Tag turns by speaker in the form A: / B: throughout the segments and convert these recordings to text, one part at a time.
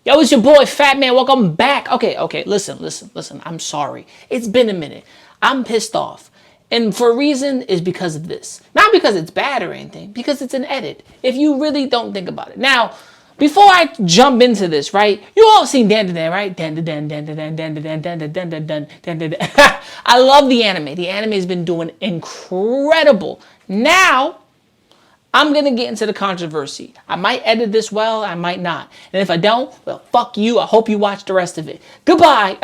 A: Yo, it's your boy, Fat Man. Welcome back. Okay. Listen. I'm sorry. It's been a minute. I'm pissed off. And for a reason is because of this. Not because it's bad or anything, because it's an edit. If you really don't think about it. Now, before I jump into this, right? You all seen Dandadan, right? Dandadan. I love the anime. The anime has been doing incredible. Now, I'm going to get into the controversy. I might edit this well, I might not. And if I don't, well, fuck you. I hope you watch the rest of it. Goodbye.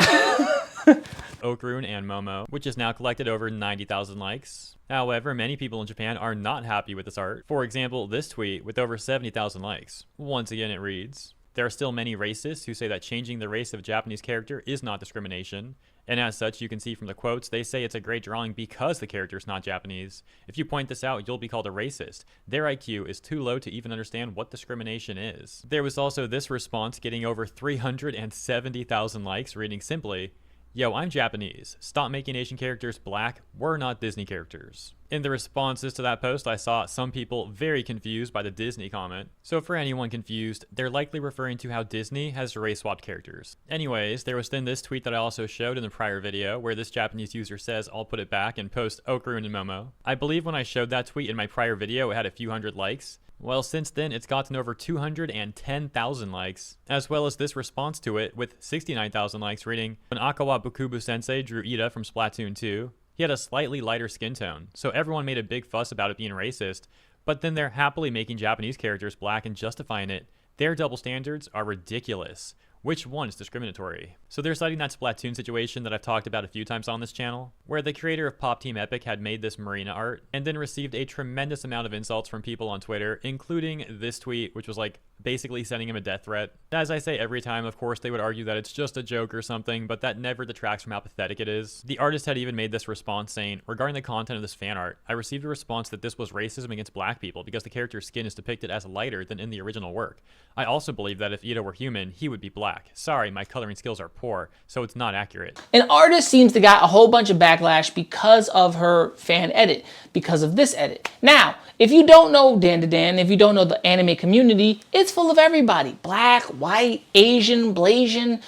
B: Okurun and Momo, which has now collected over 90,000 likes. However, many people in Japan are not happy with this art. For example, this tweet with over 70,000 likes. Once again, it reads, "There are still many racists who say that changing the race of a Japanese character is not discrimination. And as such, you can see from the quotes, they say it's a great drawing because the character is not Japanese. If you point this out, you'll be called a racist. Their IQ is too low to even understand what discrimination is." There was also this response getting over 370,000 likes, reading simply, "Yo, I'm Japanese. Stop making Asian characters black. We're not Disney characters." In the responses to that post, I saw some people very confused by the Disney comment. So for anyone confused, they're likely referring to how Disney has race-swapped characters. Anyways, there was then this tweet that I also showed in the prior video, where this Japanese user says, "I'll put it back and post Okurun and Momo." I believe when I showed that tweet in my prior video, it had a few hundred likes. Well, since then, it's gotten over 210,000 likes, as well as this response to it with 69,000 likes reading, "When Akawa Bukubu Sensei drew Ida from Splatoon 2, he had a slightly lighter skin tone, so everyone made a big fuss about it being racist, but then they're happily making Japanese characters black and justifying it. Their double standards are ridiculous. Which one is discriminatory?" So they're citing that Splatoon situation that I've talked about a few times on this channel, where the creator of Pop Team Epic had made this Marina art, and then received a tremendous amount of insults from people on Twitter, including this tweet, which was like basically sending him a death threat. As I say every time, of course, they would argue that it's just a joke or something, but that never detracts from how pathetic it is. The artist had even made this response saying, "Regarding the content of this fan art, I received a response that this was racism against black people because the character's skin is depicted as lighter than in the original work. I also believe that if Ida were human, he would be black. Sorry, my coloring skills are poor, so it's not accurate."
A: An artist seems to got a whole bunch of backlash because of her fan edit, because of this edit. Now, if you don't know Dandadan, if you don't know the anime community, it's full of everybody. Black, white, Asian, Blasian.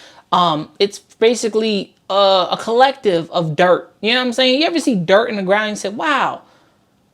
A: It's basically a collective of dirt. You know what I'm saying? You ever see dirt in the ground and say, wow,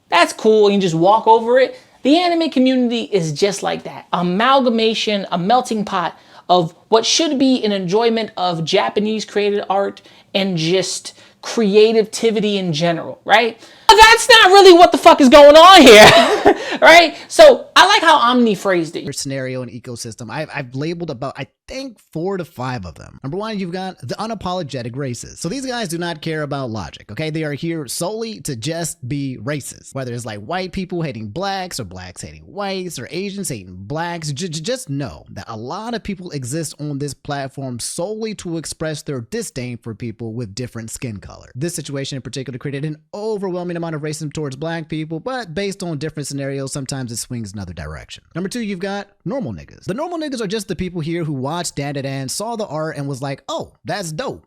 A: that's cool, and you just walk over it? The anime community is just like that. Amalgamation, a melting pot of what should be an enjoyment of Japanese created art and just creativity in general, right? But that's not really what the fuck is going on here, right? So I like how Omni phrased it.
C: Your scenario and ecosystem, I've labeled about, I think, 4 to 5 of them. Number 1, you've got the unapologetic racists. So these guys do not care about logic, okay? They are here solely to just be racist. Whether it's like white people hating blacks or blacks hating whites or Asians hating blacks, just know that a lot of people exist on this platform solely to express their disdain for people with different skin color. This situation in particular created an overwhelming amount of racism towards black people, but based on different scenarios, sometimes it swings another direction. Number 2, you've got normal niggas. The normal niggas are just the people here who watched Dandadan, saw the art, and was like, oh, that's dope.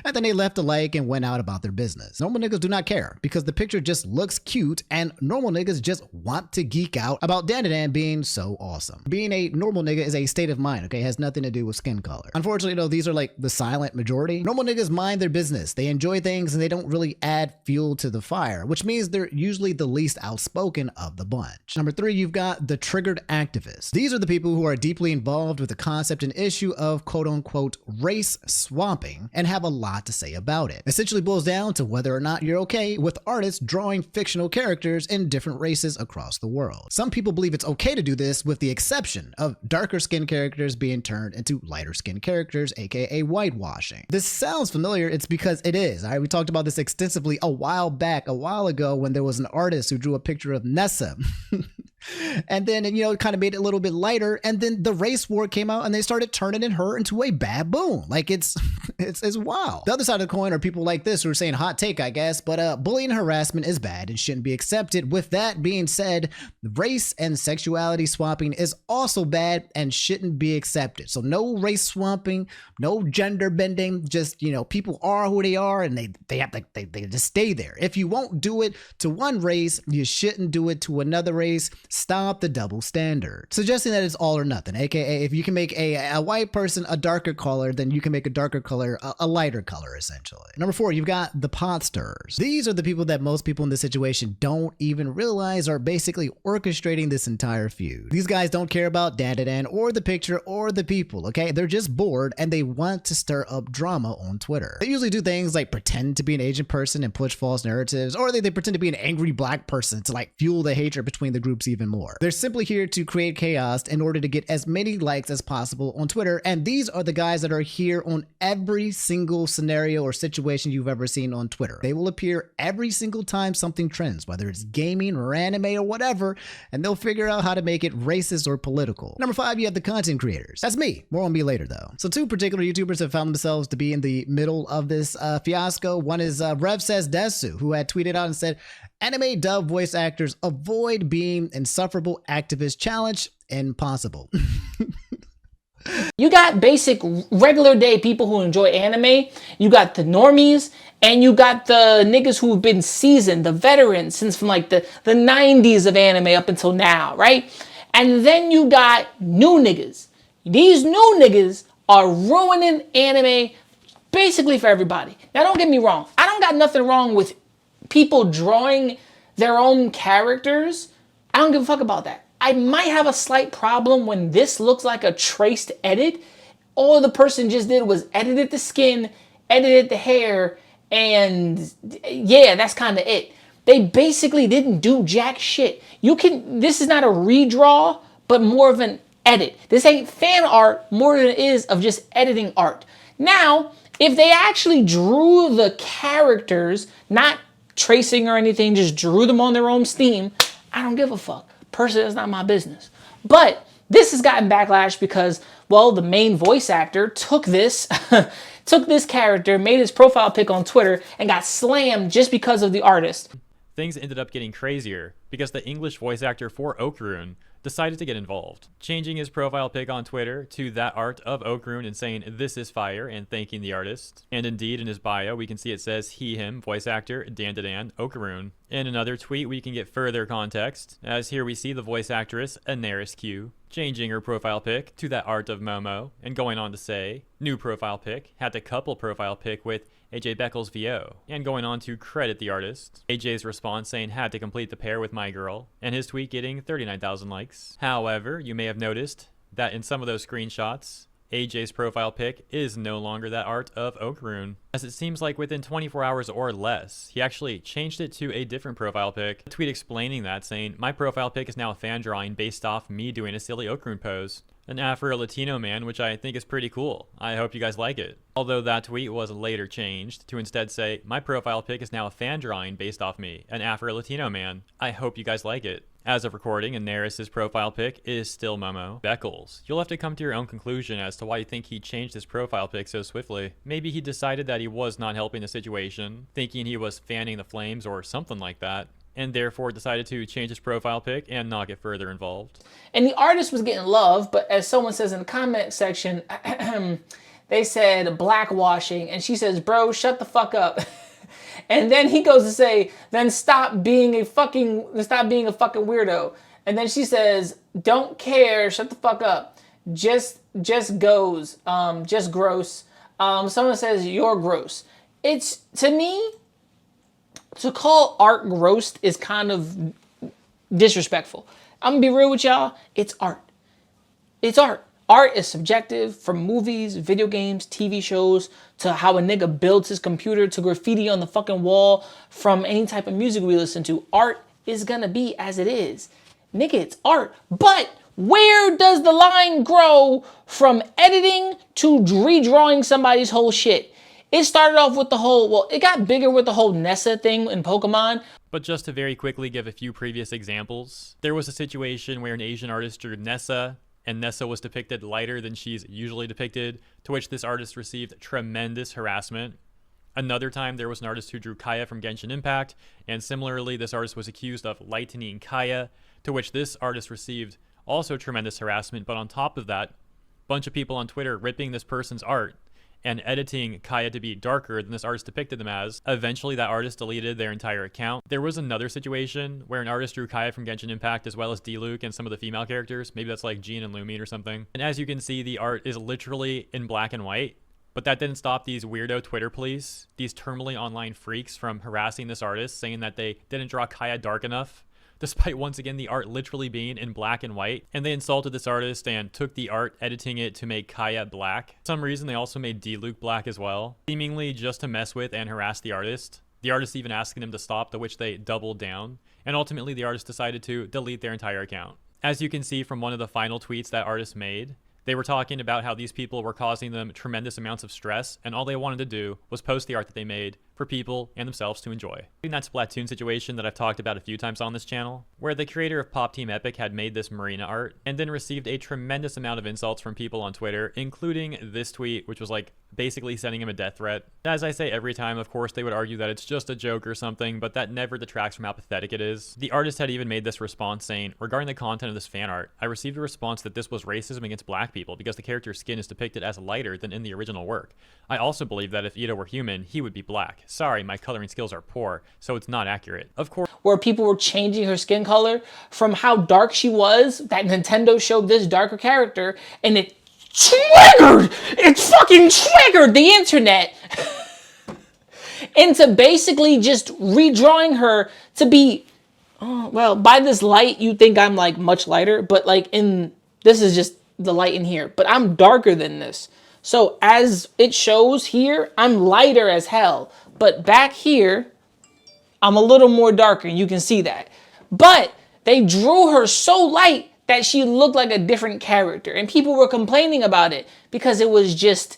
C: And then they left a like and went out about their business. Normal niggas do not care because the picture just looks cute, and normal niggas just want to geek out about Dandadan being so awesome. Being a normal nigga is a state of mind, okay? It has nothing to do with skin color. Unfortunately, though, these are like the silent majority. Normal niggas mind their business. They enjoy things and they don't really add fuel to the fire, which means they're usually the least outspoken of the bunch. Number 3, you've got the triggered activists. These are the people who are deeply involved with the concept and issue of quote-unquote race swapping and have a lot to say about it. Essentially boils down to whether or not you're okay with artists drawing fictional characters in different races across the world. Some people believe it's okay to do this with the exception of darker skinned characters being turned into lighter skinned characters, aka whitewashing. This sounds familiar, it's because it is. We talked about this extensively a while ago when there was an artist who drew a picture of Nessa. And then, you know, it kind of made it a little bit lighter, and then the race war came out and they started turning her into a baboon. Like it's wild. The other side of the coin are people like this who are saying hot take, I guess, but bullying and harassment is bad and shouldn't be accepted. With that being said, race and sexuality swapping is also bad and shouldn't be accepted. So no race swapping, no gender bending, just, you know, people are who they are and they just stay there. If you won't do it to one race, you shouldn't do it to another race. stop the double standard, suggesting that it's all or nothing. AKA, if you can make a white person a darker color, then you can make a darker color a lighter color, essentially. Number 4, you've got the pot stirrers. These are the people that most people in this situation don't even realize are basically orchestrating this entire feud. These guys don't care about Dandadan or the picture or the people, okay? They're just bored and they want to stir up drama on Twitter. They usually do things like pretend to be an Asian person and push false narratives, or they pretend to be an angry black person to like fuel the hatred between the groups even more. They're simply here to create chaos in order to get as many likes as possible on Twitter, and these are the guys that are here on every single scenario or situation you've ever seen on Twitter. They will appear every single time something trends, whether it's gaming or anime or whatever, and they'll figure out how to make it racist or political. Number 5, you have the content creators. That's me. More on me later though. So 2 particular YouTubers have found themselves to be in the middle of this fiasco. One is Rev Says Desu, who had tweeted out and said, "Anime dub voice actors avoid being insufferable activist challenge impossible."
A: You got basic regular day people who enjoy anime, you got the normies, and you got the niggas who have been seasoned, the veterans since from like the 90s of anime up until now, right? And then you got new niggas. These new niggas are ruining anime basically for everybody. Now don't get me wrong, I don't got nothing wrong with people drawing their own characters. I don't give a fuck about that. I might have a slight problem when this looks like a traced edit. All the person just did was edited the skin, edited the hair, and yeah, that's kind of it. They basically didn't do jack shit. This is not a redraw, but more of an edit. This ain't fan art more than it is of just editing art. Now, if they actually drew the characters, not tracing or anything, just drew them on their own steam, I don't give a fuck. Personally, that's not my business. But this has gotten backlash because, well, the main voice actor took this character, made his profile pic on Twitter, and got slammed just because of the artist.
B: Things ended up getting crazier because the English voice actor for Okrun decided to get involved, changing his profile pic on Twitter to that art of Okrun and saying "this is fire" and thanking the artist. And indeed, in his bio, we can see it says he, him, voice actor Dandadan, Okrun. In another tweet, we can get further context, as here we see the voice actress Anaris Q changing her profile pic to that art of Momo and going on to say, new profile pic, had to couple profile pic with AJ Beckles VO, and going on to credit the artist. AJ's response saying had to complete the pair with my girl, and his tweet getting 39,000 likes. However, you may have noticed that in some of those screenshots, AJ's profile pic is no longer that art of Okrun, as it seems like within 24 hours or less, he actually changed it to a different profile pic. A tweet explaining that, saying, "My profile pic is now a fan drawing based off me doing a silly Okrun pose. An Afro-Latino man, which I think is pretty cool. I hope you guys like it." Although that tweet was later changed to instead say, "My profile pic is now a fan drawing based off me, an Afro-Latino man. I hope you guys like it." As of recording, Anaris' profile pic is still Momo. Beckles, you'll have to come to your own conclusion as to why you think he changed his profile pic so swiftly. Maybe he decided that he was not helping the situation, thinking he was fanning the flames or something like that, and therefore decided to change his profile pic and not get further involved.
A: And the artist was getting love, but as someone says in the comment section, they said blackwashing, and she says, "Bro, shut the fuck up." And then he goes to say, "Then stop being a fucking weirdo." And then she says, "Don't care, shut the fuck up. Just goes, just gross." Someone says, "You're gross." It's, to me, to call art gross is kind of disrespectful. I'm gonna be real with y'all. It's art. It's art. Art is subjective, from movies, video games, TV shows, to how a nigga builds his computer, to graffiti on the fucking wall, from any type of music we listen to. Art is gonna be as it is. Nigga, it's art. But where does the line grow from editing to redrawing somebody's whole shit? It started off with the whole, well, it got bigger with the whole Nessa thing in Pokemon.
B: But just to very quickly give a few previous examples, there was a situation where an Asian artist drew Nessa, and Nessa was depicted lighter than she's usually depicted, to which this artist received tremendous harassment. Another time, there was an artist who drew Kaya from Genshin Impact, and similarly, this artist was accused of lightening Kaya, to which this artist received also tremendous harassment. But on top of that, a bunch of people on Twitter ripping this person's art and editing Kaya to be darker than this artist depicted them as. Eventually, that artist deleted their entire account. There was another situation where an artist drew Kaya from Genshin Impact as well as D-Luke and some of the female characters. Maybe that's like Jean and Lumine or something. And as you can see, the art is literally in black and white. But that didn't stop these weirdo Twitter police, these terminally online freaks, from harassing this artist, saying that they didn't draw Kaya dark enough, despite once again the art literally being in black and white. And they insulted this artist and took the art, editing it to make Kaya black. For some reason, they also made D-Luke black as well, seemingly just to mess with and harass the artist. The artist even asking them to stop, to which they doubled down. And ultimately, the artist decided to delete their entire account. As you can see from one of the final tweets that artist made, they were talking about how these people were causing them tremendous amounts of stress, and all they wanted to do was post the art that they made for people and themselves to enjoy. In that Splatoon situation that I've talked about a few times on this channel, where the creator of Pop Team Epic had made this Marina art, and then received a tremendous amount of insults from people on Twitter, including this tweet, which was like basically sending him a death threat. As I say every time, of course, they would argue that it's just a joke or something, but that never detracts from how pathetic it is. The artist had even made this response saying, regarding the content of this fan art, I received a response that this was racism against black people because the character's skin is depicted as lighter than in the original work. I also believe that if Ida were human, he would be black. Sorry, my coloring skills are poor, so it's not accurate. Of course,
A: where people were changing her skin color from how dark she was, that Nintendo showed this darker character, and it fucking triggered the internet into basically just redrawing her to be, well, by this light, you think I'm like much lighter, but like this is just the light in here, but I'm darker than this. So as it shows here, I'm lighter as hell, but back here, I'm a little more darker. You can see that. But they drew her so light that she looked like a different character. And people were complaining about it because it was just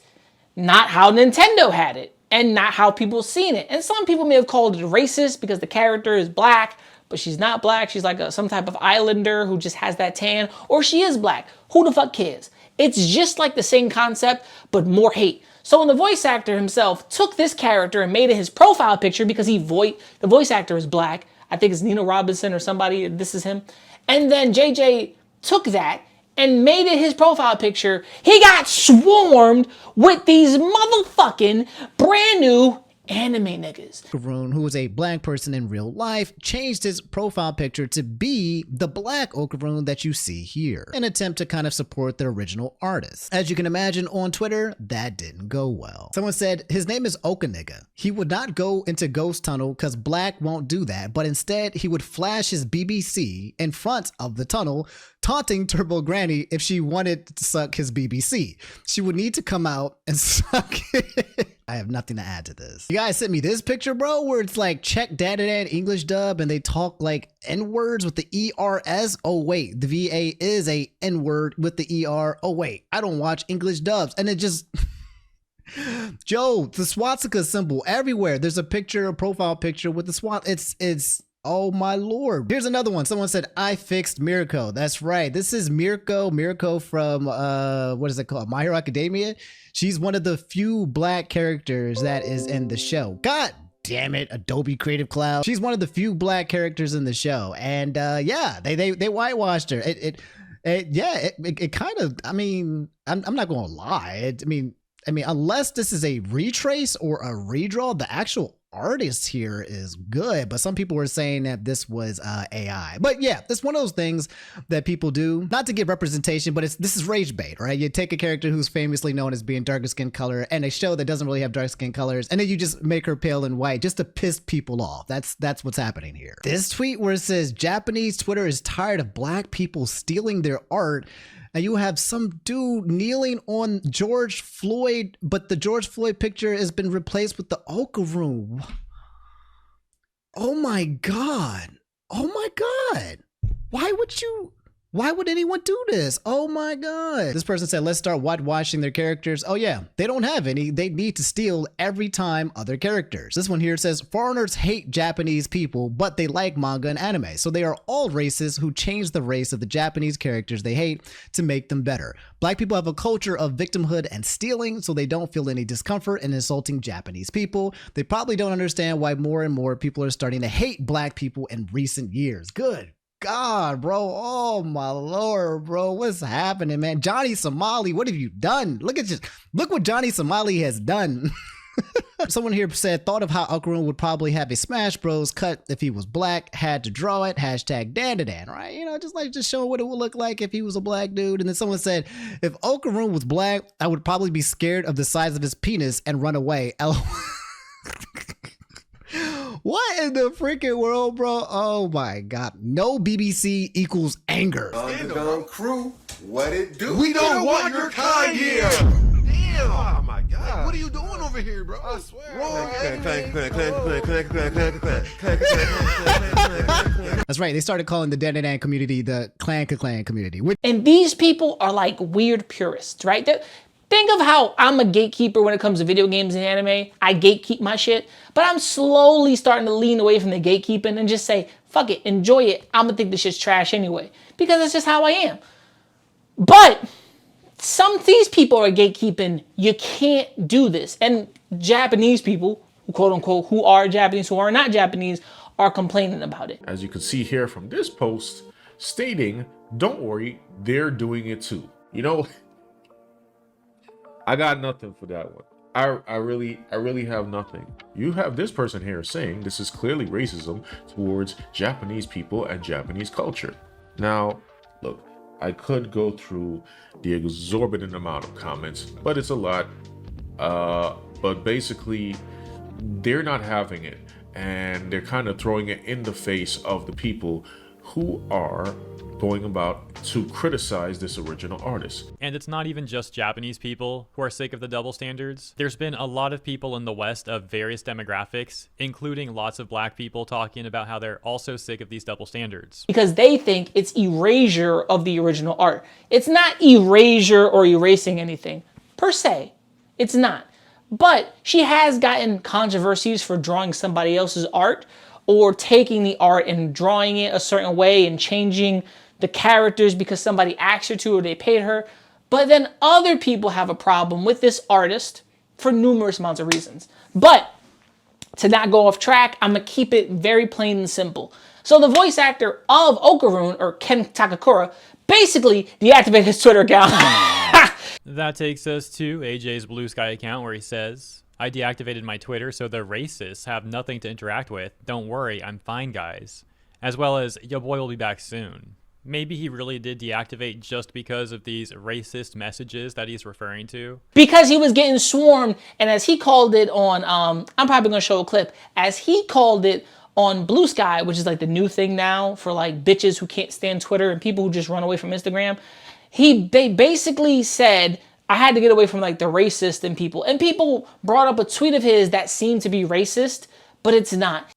A: not how Nintendo had it and not how people seen it. And some people may have called it racist because the character is black, but she's not black. She's like some type of islander who just has that tan, or she is black. Who the fuck cares? It's just like the same concept, but more hate. So when the voice actor himself took this character and made it his profile picture because the voice actor is black, I think it's Nina Robinson or somebody, this is him. And then JJ took that and made it his profile picture. He got swarmed with these motherfucking brand new anime niggas.
C: Okaroon, who was a black person in real life, changed his profile picture to be the black Okaroon that you see here, in an attempt to kind of support the original artist. As you can imagine on Twitter, that didn't go well. Someone said his name is Okanigga. He would not go into Ghost Tunnel because black won't do that, but instead he would flash his BBC in front of the tunnel, taunting Turbo Granny if she wanted to suck his BBC. She would need to come out and suck it. I have nothing to add to this. You guys sent me this picture, bro, where it's like check Dandadan English dub and they talk like N-words with the ERS. Oh wait, the VA is a N-word with the ER. Oh wait, I don't watch English dubs. And it just Joe, the swastika symbol everywhere. There's a picture, a profile picture with the swat. It's oh my lord. Here's another one. Someone said, I fixed Mirko. That's right. This is Mirko from, what is it called? My Hero Academia. She's one of the few black characters that is in the show. God damn it, Adobe Creative Cloud. She's one of the few black characters in the show. And yeah, they whitewashed her. It kind of, I mean, I'm not going to lie. I mean, unless this is a retrace or a redraw, the actual artist here is good, but some people were saying that this was AI. But yeah, it's one of those things that people do, not to give representation, but this is rage bait, right? You take a character who's famously known as being darker skin color and a show that doesn't really have dark skin colors, and then you just make her pale and white just to piss people off. That's what's happening here. This tweet where it says Japanese Twitter is tired of black people stealing their art, and you have some dude kneeling on George Floyd, but the George Floyd picture has been replaced with the Okaroon. Oh my God. Oh my God. Why would anyone do this? Oh my God. This person said, let's start whitewashing their characters. Oh yeah, they don't have any. They need to steal every time other characters. This one here says, foreigners hate Japanese people, but they like manga and anime. So they are all racists who change the race of the Japanese characters they hate to make them better. Black people have a culture of victimhood and stealing, so they don't feel any discomfort in insulting Japanese people. They probably don't understand why more and more people are starting to hate black people in recent years. Good God, bro. Oh my Lord, bro. What's happening, man? Johnny Somali, what have you done? Look what Johnny Somali has done. Someone here said, thought of how Okarun would probably have a Smash Bros cut if he was black, had to draw it, hashtag Dandadan, right? You know, just showing what it would look like if he was a black dude. And then someone said, if Okarun was black, I would probably be scared of the size of his penis and run away. What in the freaking world, bro? Oh my God. No BBC equals anger.
D: Dandadan crew, what it do?
E: We don't want your kind here. Damn. Oh my God. What are you doing over here, bro? I swear.
C: That's right. They started calling the Dandadan community the Clan community.
A: And these people are like weird purists, right? Think of how I'm a gatekeeper when it comes to video games and anime. I gatekeep my shit, but I'm slowly starting to lean away from the gatekeeping and just say, fuck it, enjoy it. I'm gonna think this shit's trash anyway, because that's just how I am. But these people are gatekeeping. You can't do this. And Japanese people, quote unquote, who are Japanese, who are not Japanese, are complaining about it.
F: As you can see here from this post, stating, don't worry, they're doing it too. You know, I got nothing for that one. I really have nothing. You have this person here saying this is clearly racism towards Japanese people and Japanese culture. Now, look, I could go through the exorbitant amount of comments, but it's a lot. But basically, they're not having it, and they're kind of throwing it in the face of the people who are going about to criticize this original artist.
B: And it's not even just Japanese people who are sick of the double standards. There's been a lot of people in the West of various demographics, including lots of black people, talking about how they're also sick of these double standards.
A: Because they think it's erasure of the original art. It's not erasure or erasing anything, per se. It's not. But she has gotten controversies for drawing somebody else's art, or taking the art and drawing it a certain way and changing the characters because somebody asked her to or they paid her. But then other people have a problem with this artist for numerous amounts of reasons. But to not go off track, I'm going to keep it very plain and simple. So the voice actor of Okarun, or Ken Takakura, basically deactivated his Twitter account.
B: That takes us to AJ's Blue Sky account, where he says, I deactivated my Twitter so the racists have nothing to interact with. Don't worry, I'm fine, guys. As well as, your boy will be back soon. Maybe he really did deactivate just because of these racist messages that he's referring to.
A: Because he was getting swarmed, and as he called it on, I'm probably going to show a clip, as he called it on Blue Sky, which is like the new thing now for like bitches who can't stand Twitter and people who just run away from Instagram. They basically said, I had to get away from like the racist and people brought up a tweet of his that seemed to be racist, but it's not.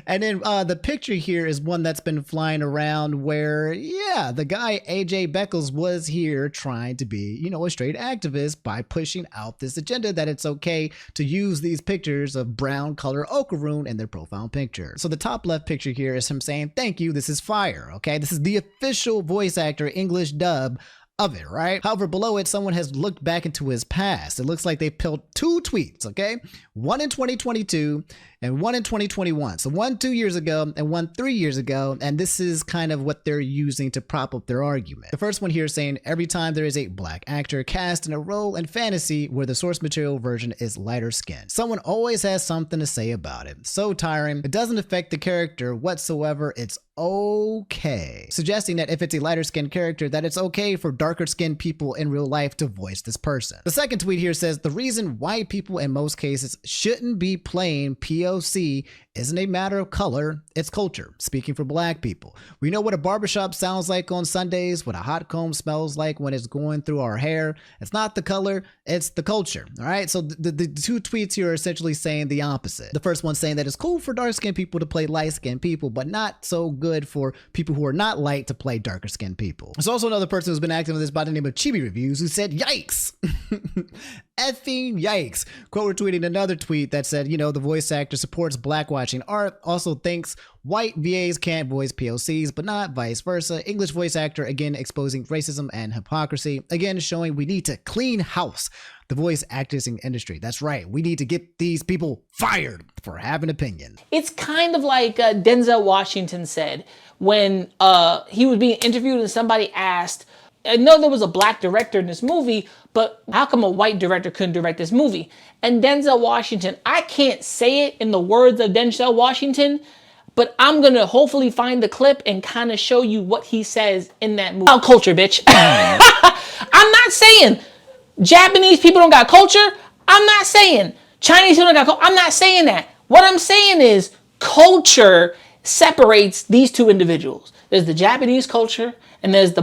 C: And then the picture here is one that's been flying around where, yeah, the guy AJ Beckles was here trying to be, you know, a straight activist by pushing out this agenda that it's okay to use these pictures of brown color Okarun in their profile picture. So the top left picture here is him saying, thank you, this is fire, okay? This is the official voice actor English dub of it, right? However, below it, someone has looked back into his past. It looks like they pulled two tweets, okay? One in 2022 and one in 2021. So one 2 years ago and one 3 years ago. And this is kind of what they're using to prop up their argument. The first one here is saying every time there is a black actor cast in a role in fantasy where the source material version is lighter skinned, someone always has something to say about it. So tiring. It doesn't affect the character whatsoever. It's okay. Suggesting that if it's a lighter skinned character, that it's okay for darker skinned people in real life to voice this person. The second tweet here says the reason white people in most cases shouldn't be playing POC isn't a matter of color, it's culture. Speaking for black people, we know what a barbershop sounds like on Sundays, what a hot comb smells like when it's going through our hair. It's not the color, it's the culture. All right, so the two tweets here are essentially saying the opposite. The first one saying that it's cool for dark-skinned people to play light-skinned people, but not so good for people who are not light to play darker-skinned people. There's also another person who's been active in this by the name of Chibi Reviews who said, yikes! effing yikes. Quote retweeting another tweet that said, you know, the voice actor supports blackwashing art, also thinks white VAs can't voice POCs, but not vice versa. English voice actor, again, exposing racism and hypocrisy, again, showing we need to clean house the voice acting industry. That's right. We need to get these people fired for having opinion.
A: It's kind of like Denzel Washington said when he was being interviewed and somebody asked, I know there was a black director in this movie, but how come a white director couldn't direct this movie? And Denzel Washington, I can't say it in the words of Denzel Washington, but I'm going to hopefully find the clip and kind of show you what he says in that movie. About culture, bitch. I'm not saying Japanese people don't got culture. I'm not saying Chinese people don't got culture. I'm not saying that. What I'm saying is culture separates these two individuals. There's the Japanese culture and there's the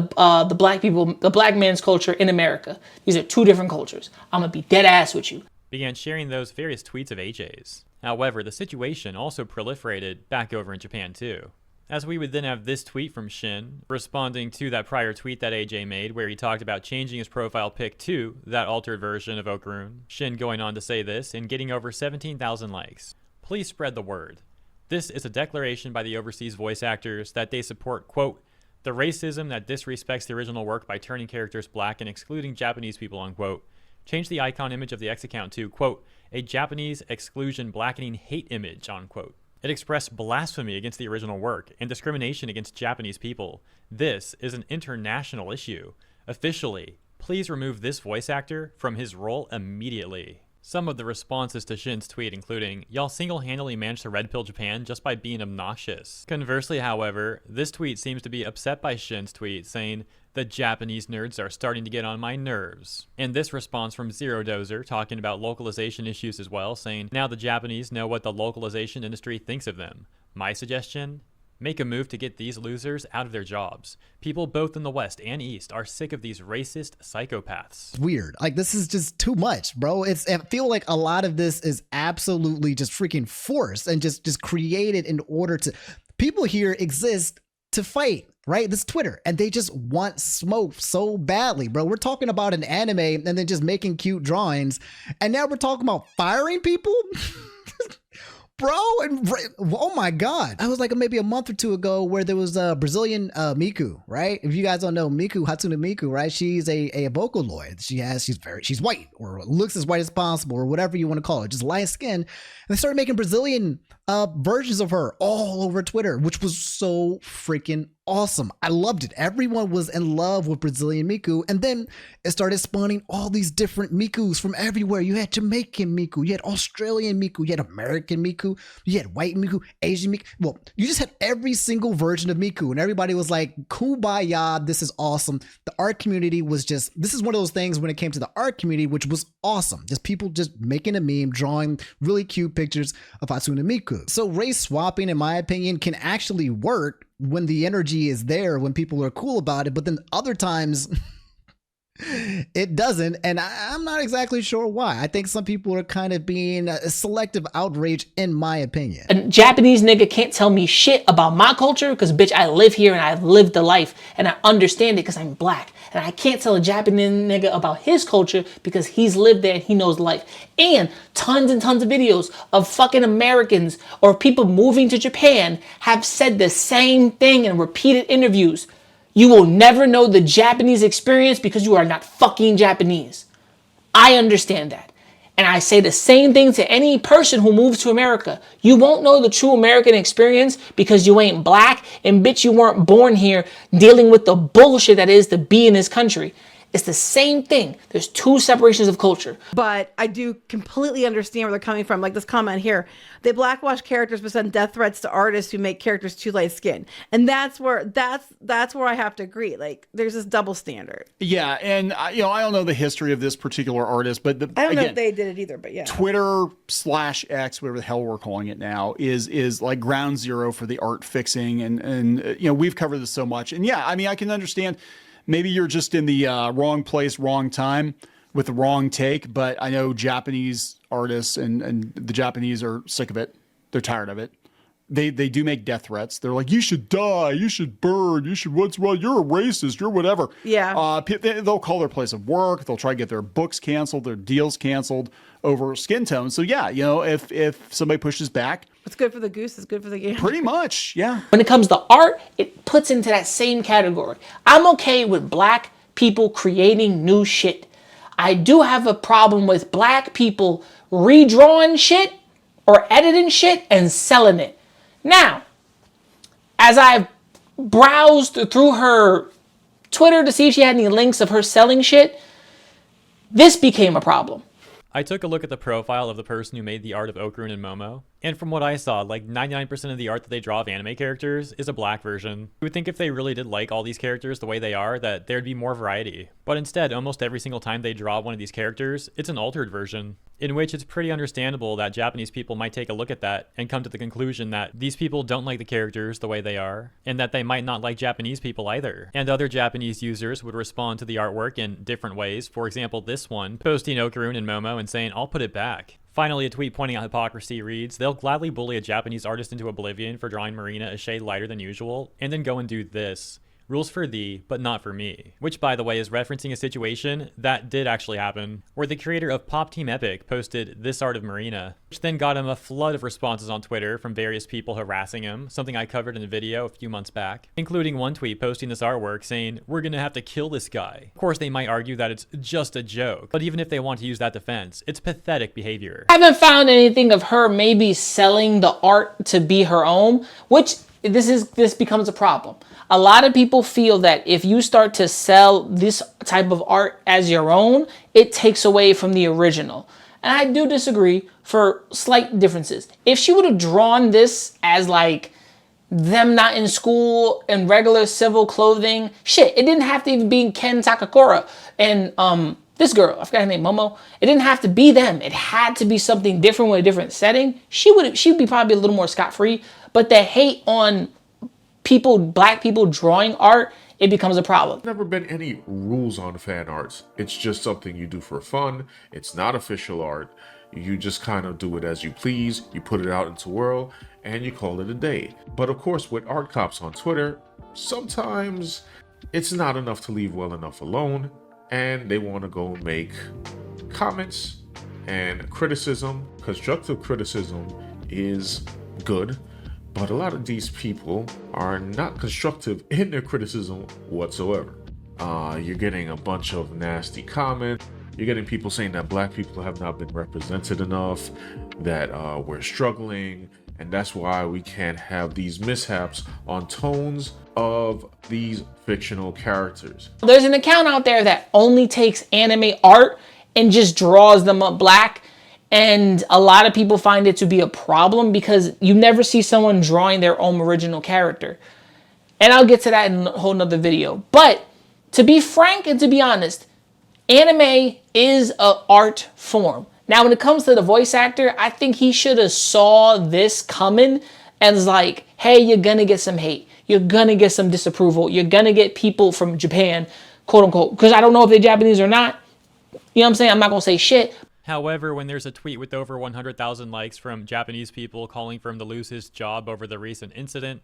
A: black people, the black man's culture in America. These are two different cultures. I'm gonna be dead ass with you.
B: Began sharing those various tweets of AJ's. However, the situation also proliferated back over in Japan too, as we would then have this tweet from Shin responding to that prior tweet that AJ made where he talked about changing his profile pic to that altered version of Okarun. Shin going on to say this and getting over 17,000 likes. Please spread the word. This is a declaration by the overseas voice actors that they support, quote, the racism that disrespects the original work by turning characters black and excluding Japanese people, unquote. Change the icon image of the X account to, quote, a Japanese exclusion blackening hate image, unquote. It expressed blasphemy against the original work and discrimination against Japanese people. This is an international issue. Officially, please remove this voice actor from his role immediately. Some of the responses to Shin's tweet including, y'all single-handedly managed to red pill Japan just by being obnoxious. Conversely, however, this tweet seems to be upset by Shin's tweet saying, the Japanese nerds are starting to get on my nerves. And this response from Zero Dozer talking about localization issues as well, saying, now the Japanese know what the localization industry thinks of them. My suggestion? Make a move to get these losers out of their jobs. People both in the West and East are sick of these racist psychopaths.
C: Weird. Like, this is just too much, bro. I feel like a lot of this is absolutely just freaking forced and just created in order to... People here exist to fight, right? This Twitter, and they just want smoke so badly, bro. We're talking about an anime and then just making cute drawings, and now we're talking about firing people? Bro, and oh my God. I was like maybe a month or two ago where there was a Brazilian Miku, right? If you guys don't know Miku, Hatsune Miku, right? She's a Vocaloid. She's white or looks as white as possible or whatever you want to call it, just light skin. And they started making Brazilian versions of her all over Twitter, which was so freaking awesome. I loved it. Everyone was in love with Brazilian Miku. And then it started spawning all these different Mikus from everywhere. You had Jamaican Miku, you had Australian Miku, you had American Miku, you had white Miku, Asian Miku. Well, you just had every single version of Miku, and everybody was like, kumbaya, this is awesome. The art community was just, this is one of those things when it came to the art community, which was awesome. Just people just making a meme, drawing really cute pictures of Hatsune Miku. So race swapping, in my opinion, can actually work when the energy is there, when people are cool about it, but then other times it doesn't, and I'm not exactly sure why. I think some people are kind of being a selective outrage, in my opinion.
A: A Japanese nigga can't tell me shit about my culture because, bitch, I live here and I've lived the life and I understand it because I'm black. And I can't tell a Japanese nigga about his culture because he's lived there and he knows life. And tons of videos of fucking Americans or people moving to Japan have said the same thing in repeated interviews. You will never know the Japanese experience because you are not fucking Japanese. I understand that. And I say the same thing to any person who moves to America. You won't know the true American experience because you ain't black, and bitch, you weren't born here dealing with the bullshit that is to be in this country. It's the same thing. There's two separations of culture.
G: But I do completely understand where they're coming from. Like this comment here, they blackwash characters but send death threats to artists who make characters too light skinned. And that's where I have to agree. Like there's this double standard.
H: Yeah, and I don't know the history of this particular artist, but
G: I don't know if they did it either. But yeah,
H: Twitter/X, whatever the hell we're calling it now, is like ground zero for the art fixing, and we've covered this so much. And yeah, I mean, I can understand. Maybe you're just in the wrong place, wrong time with the wrong take. But I know Japanese artists and the Japanese are sick of it. They're tired of it. they do make death threats. They're like, you should die, you should burn, you should, what's wrong, you're a racist, you're whatever.
G: Yeah.
H: They'll call their place of work. They'll try to get their books canceled, their deals canceled over skin tone. So yeah, if somebody pushes back,
G: What's good for the goose is good for the gander.
H: pretty much, yeah.
A: When it comes to art, it puts into that same category. I'm okay with black people creating new shit. I do have a problem with black people redrawing shit or editing shit and selling it. Now, as I've browsed through her Twitter to see if she had any links of her selling shit, this became a problem.
B: I took a look at the profile of the person who made the art of Okrun and Momo, and from what I saw, like 99% of the art that they draw of anime characters is a black version. You would think if they really did like all these characters the way they are, that there'd be more variety. But instead, almost every single time they draw one of these characters, it's an altered version, in which it's pretty understandable that Japanese people might take a look at that and come to the conclusion that these people don't like the characters the way they are, and that they might not like Japanese people either. And other Japanese users would respond to the artwork in different ways. For example, this one, posting Okrun and Momo and saying, "I'll put it back." Finally, a tweet pointing out hypocrisy reads, "They'll gladly bully a Japanese artist into oblivion for drawing Marina a shade lighter than usual, and then go and do this. Rules for thee, but not for me." Which, by the way, is referencing a situation that did actually happen, where the creator of Pop Team Epic posted this art of Marina, which then got him a flood of responses on Twitter from various people harassing him, something I covered in a video a few months back, including one tweet posting this artwork saying, "We're gonna have to kill this guy." Of course, they might argue that it's just a joke, but even if they want to use that defense, it's pathetic behavior.
A: I haven't found anything of her maybe selling the art to be her own, which this becomes a problem. A lot of people feel that if you start to sell this type of art as your own, it takes away from the original. And I do disagree for slight differences. If she would have drawn this as like them not in school in regular civil clothing, shit, it didn't have to even be Ken Takakura and this girl, I forgot her name, Momo. It didn't have to be them. It had to be something different with a different setting. She'd be probably a little more scot-free. But the hate on people, black people drawing art, it becomes a problem.
F: Never been any rules on fan arts. It's just something you do for fun. It's not official art. You just kind of do it as you please. You put it out into the world and you call it a day. But of course, with art cops on Twitter, sometimes it's not enough to leave well enough alone, and they want to go make comments and criticism. Constructive criticism is good, but a lot of these people are not constructive in their criticism whatsoever. You're getting a bunch of nasty comments. You're getting people saying that black people have not been represented enough, that we're struggling, and that's why we can't have these mishaps on tones of these fictional characters.
A: There's an account out there that only takes anime art and just draws them up black. And a lot of people find it to be a problem because you never see someone drawing their own original character. And I'll get to that in a whole nother video. But to be frank and to be honest, anime is an art form. Now, when it comes to the voice actor, I think he should have saw this coming and was like, hey, you're going to get some hate. You're going to get some disapproval. You're going to get people from Japan, quote unquote, because I don't know if they're Japanese or not. You know what I'm saying? I'm not going to say shit.
B: However, when there's a tweet with over 100,000 likes from Japanese people calling for him to lose his job over the recent incident,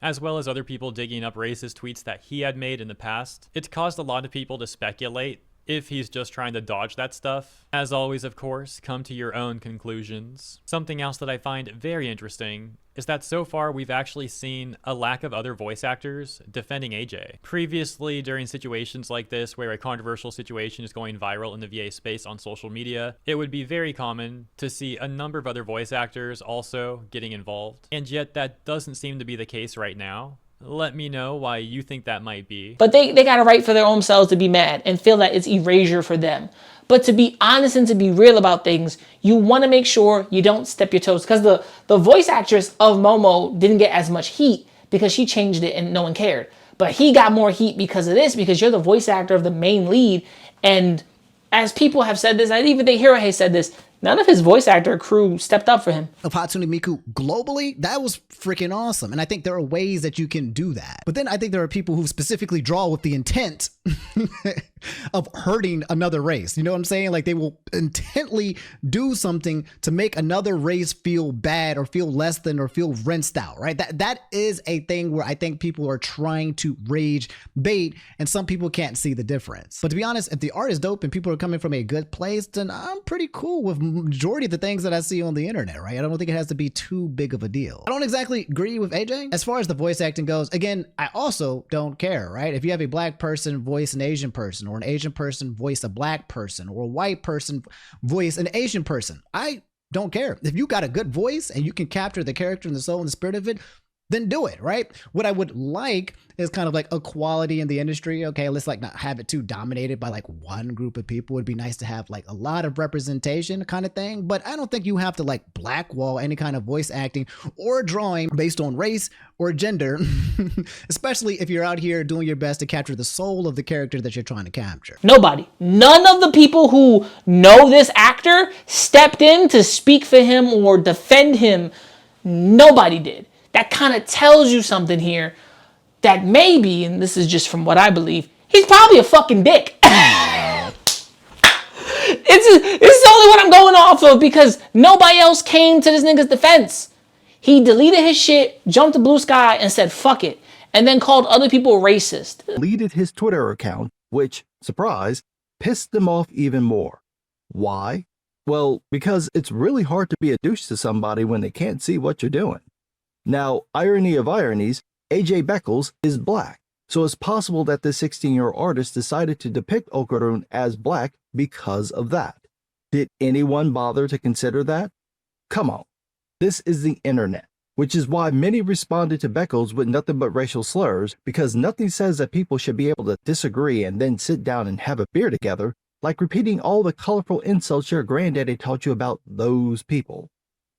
B: as well as other people digging up racist tweets that he had made in the past, it's caused a lot of people to speculate if he's just trying to dodge that stuff. As always, of course, come to your own conclusions. Something else that I find very interesting is that so far we've actually seen a lack of other voice actors defending AJ. Previously, during situations like this where a controversial situation is going viral in the VA space on social media, it would be very common to see a number of other voice actors also getting involved. And yet that doesn't seem to be the case right now. Let me know why you think that might be.
A: But they got a right for their own selves to be mad and feel that it's erasure for them. But to be honest and to be real about things, you want to make sure you don't step your toes. Because the voice actress of Momo didn't get as much heat because she changed it and no one cared. But he got more heat because of this, because you're the voice actor of the main lead. And as people have said this, I even think Hirohe said this, None of his voice actor crew stepped up for him.
C: Of Hatsune Miku globally, that was freaking awesome. And I think there are ways that you can do that. But then I think there are people who specifically draw with the intent of hurting another race. You know what I'm saying? Like they will intently do something to make another race feel bad or feel less than or feel rinsed out, right? That is a thing where I think people are trying to rage bait and some people can't see the difference. But to be honest, if the art is dope and people are coming from a good place, then I'm pretty cool with majority of the things that I see on the internet, right? I don't think it has to be too big of a deal. I don't exactly agree with AJ. As far as the voice acting goes, again, I also don't care, right? If you have a black person voice an Asian person, or an Asian person voice a black person, or a white person voice an Asian person, I don't care. If you got a good voice and you can capture the character and the soul and the spirit of it, then do it, right? What I would like is kind of like equality in the industry. Okay, let's like not have it too dominated by like one group of people. It'd be nice to have like a lot of representation kind of thing, but I don't think you have to like blackwall any kind of voice acting or drawing based on race or gender, especially if you're out here doing your best to capture the soul of the character that you're trying to capture.
A: Nobody, none of the people who know this actor stepped in to speak for him or defend him. Nobody did. That kind of tells you something here that maybe, and this is just from what I believe, he's probably a fucking dick. It's only what I'm going off of because nobody else came to this nigga's defense. He deleted his shit, jumped to Blue Sky and said, fuck it. And then called other people racist.
I: Deleted his Twitter account, which, surprise, pissed them off even more. Why? Well, because it's really hard to be a douche to somebody when they can't see what you're doing. Now, irony of ironies, AJ Beckles is black, so it's possible that the 16-year-old artist decided to depict Okarun as black because of that. Did anyone bother to consider that? Come on. This is the internet, which is why many responded to Beckles with nothing but racial slurs, because nothing says that people should be able to disagree and then sit down and have a beer together, like repeating all the colorful insults your granddaddy taught you about those people.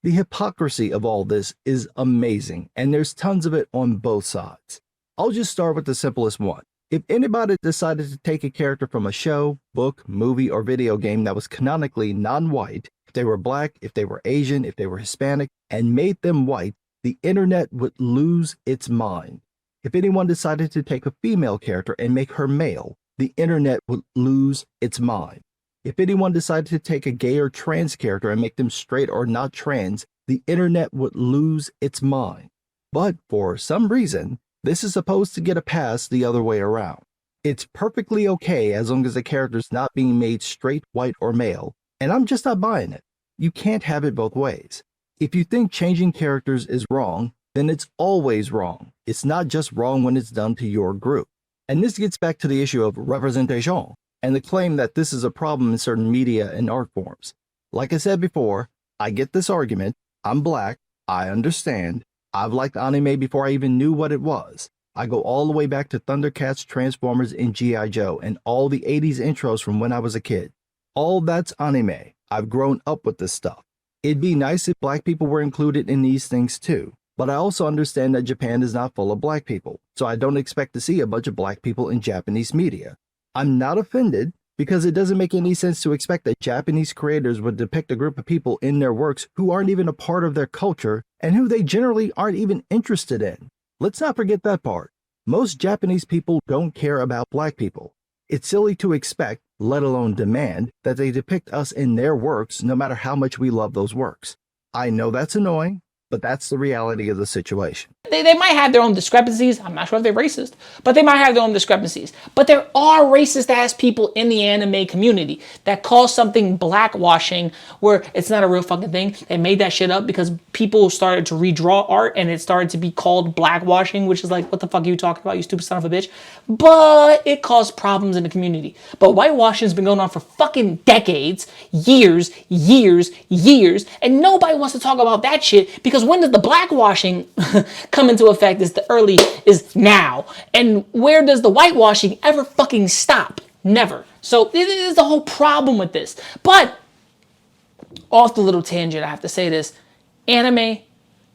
I: The hypocrisy of all this is amazing, and there's tons of it on both sides. I'll just start with the simplest one. If anybody decided to take a character from a show, book, movie, or video game that was canonically non-white, if they were black, if they were Asian, if they were Hispanic, and made them white, the internet would lose its mind. If anyone decided to take a female character and make her male, the internet would lose its mind. If anyone decided to take a gay or trans character and make them straight or not trans, the internet would lose its mind. But for some reason, this is supposed to get a pass the other way around. It's perfectly okay as long as the character's not being made straight, white, or male, and I'm just not buying it. You can't have it both ways. If you think changing characters is wrong, then it's always wrong. It's not just wrong when it's done to your group. And this gets back to the issue of representation, and the claim that this is a problem in certain media and art forms. Like I said before, I get this argument. I'm black. I understand. I've liked anime before I even knew what it was. I go all the way back to Thundercats, Transformers, and G.I. Joe, and all the 80s intros from when I was a kid. All that's anime. I've grown up with this stuff. It'd be nice if black people were included in these things too. But I also understand that Japan is not full of black people, so I don't expect to see a bunch of black people in Japanese media. I'm not offended because it doesn't make any sense to expect that Japanese creators would depict a group of people in their works who aren't even a part of their culture and who they generally aren't even interested in. Let's not forget that part. Most Japanese people don't care about black people. It's silly to expect, let alone demand, that they depict us in their works no matter how much we love those works. I know that's annoying, but that's the reality of the situation.
A: They might have their own discrepancies. I'm not sure if they're racist, but they might have their own discrepancies. But there are racist-ass people in the anime community that call something blackwashing where it's not a real fucking thing. They made that shit up because people started to redraw art and it started to be called blackwashing, which is like, what the fuck are you talking about, you stupid son of a bitch? But it caused problems in the community. But whitewashing's been going on for fucking decades, years, and nobody wants to talk about that shit because when does the blackwashing come into effect? Is now. And where does the whitewashing ever fucking stop? Never. So there's a whole problem with this. But off the little tangent, I have to say this. Anime,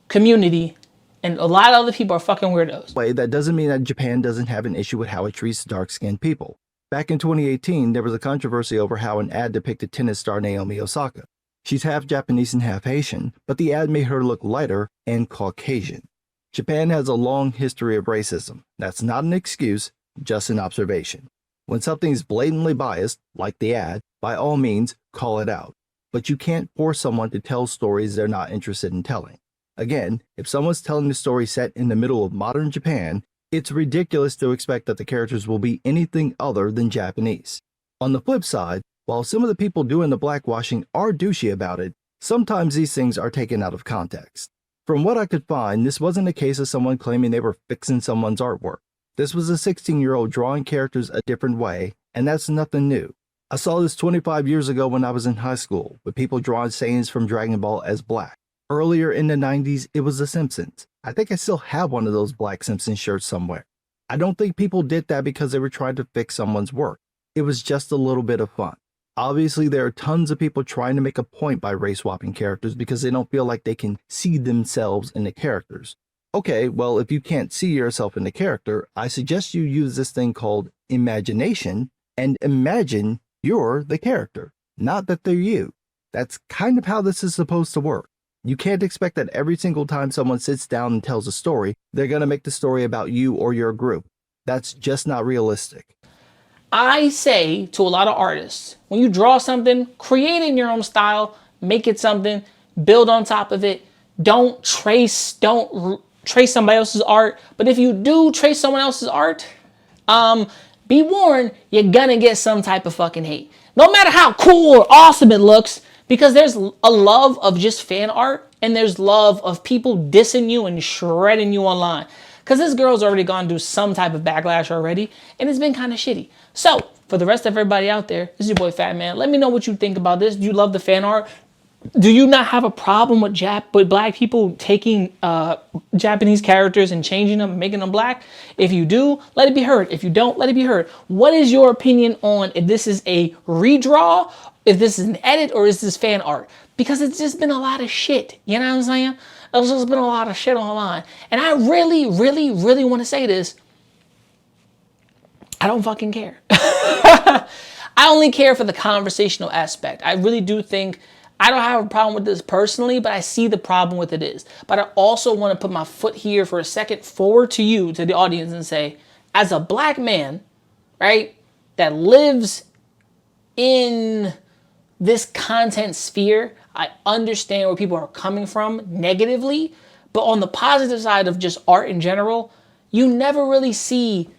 A: community, and a lot of other people are fucking weirdos.
I: That doesn't mean that Japan doesn't have an issue with how it treats dark-skinned people. Back in 2018, there was a controversy over how an ad depicted tennis star Naomi Osaka. She's half Japanese and half Haitian, but the ad made her look lighter and Caucasian. Japan has a long history of racism. That's not an excuse, just an observation. When something's blatantly biased, like the ad, by all means, call it out. But you can't force someone to tell stories they're not interested in telling. Again, if someone's telling a story set in the middle of modern Japan, it's ridiculous to expect that the characters will be anything other than Japanese. On the flip side, while some of the people doing the blackwashing are douchey about it, sometimes these things are taken out of context. From what I could find, this wasn't a case of someone claiming they were fixing someone's artwork. This was a 16-year-old drawing characters a different way, and that's nothing new. I saw this 25 years ago when I was in high school, with people drawing Saiyans from Dragon Ball as black. Earlier in the 90s, it was The Simpsons. I think I still have one of those black Simpsons shirts somewhere. I don't think people did that because they were trying to fix someone's work. It was just a little bit of fun. Obviously, there are tons of people trying to make a point by race-swapping characters because they don't feel like they can see themselves in the characters. Okay, well, if you can't see yourself in the character, I suggest you use this thing called imagination and imagine you're the character, not that they're you. That's kind of how this is supposed to work. You can't expect that every single time someone sits down and tells a story, they're going to make the story about you or your group. That's just not realistic.
A: I say to a lot of artists, when you draw something, create it in your own style, make it something, build on top of it. Don't trace somebody else's art. But if you do trace someone else's art, be warned, you're gonna get some type of fucking hate. No matter how cool or awesome it looks, because there's a love of just fan art and there's love of people dissing you and shredding you online. Because this girl's already gone through some type of backlash already, and it's been kind of shitty. So, for the rest of everybody out there, this is your boy Fat Man. Let me know what you think about this. Do you love the fan art? Do you not have a problem with black people taking Japanese characters and changing them and making them black? If you do, let it be heard. If you don't, let it be heard. What is your opinion on if this is a redraw, if this is an edit, or is this fan art? Because it's just been a lot of shit. You know what I'm saying? There's just been a lot of shit online. And I really, really, really want to say this. I don't fucking care. I only care for the conversational aspect. I really do think, I don't have a problem with this personally, but I see the problem with it is. But I also want to put my foot here for a second forward to you, to the audience, and say, as a black man, right, that lives in this content sphere, I understand where people are coming from negatively, but on the positive side of just art in general, you never really see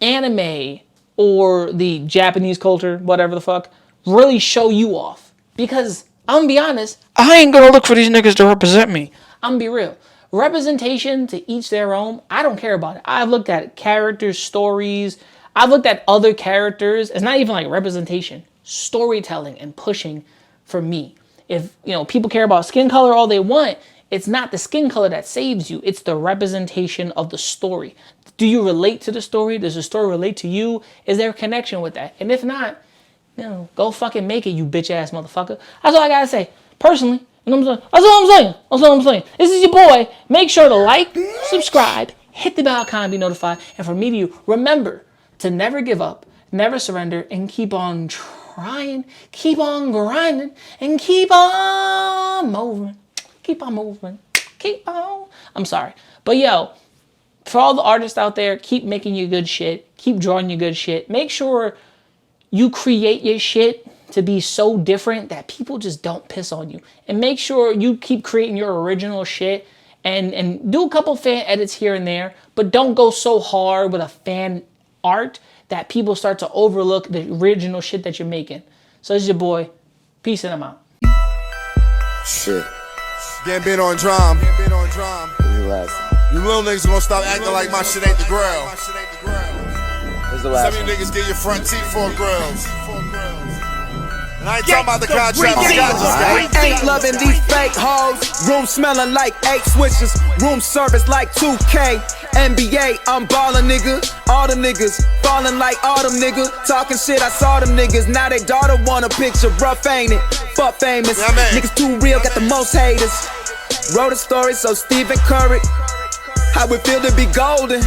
A: anime or the Japanese culture, whatever the fuck, really show you off. Because I'm gonna be honest, I ain't gonna look for these niggas to represent me. I'm gonna be real. Representation, to each their own, I don't care about it. I've looked at characters, stories. I've looked at other characters. It's not even like representation. Storytelling and pushing for me. If, people care about skin color all they want, it's not the skin color that saves you. It's the representation of the story. Do you relate to the story? Does the story relate to you? Is there a connection with that? And if not, go fucking make it, you bitch ass motherfucker. That's all I gotta say. Personally, you know what I'm saying? That's all I'm saying. This is your boy. Make sure to like, subscribe, hit the bell icon, be notified. And from me to you, remember to never give up, never surrender, and keep on trying, keep on grinding, and keep on moving. Keep on moving. Keep on. I'm sorry. But for all the artists out there, keep making your good shit. Keep drawing your good shit. Make sure you create your shit to be so different that people just don't piss on you. And make sure you keep creating your original shit and do a couple fan edits here and there, but don't go so hard with a fan art that people start to overlook the original shit that you're making. So this is your boy. Peace and I'm out.
E: Shit. Getting on drum. You little niggas gonna stop acting like my shit ain't the grill. Some of you niggas get your front teeth for grills. And I ain't talking about the contract.
J: Ain't loving these fake hoes. Room smelling like 8 switches. Room service like 2K. NBA, I'm ballin', nigga. All them niggas fallin' like autumn, nigga. Talking shit, I saw them niggas. Now they daughter want a picture. Rough, ain't it? Fuck famous. Niggas too real, got the most haters. Wrote a story so Stephen Curry. How it feel to be golden.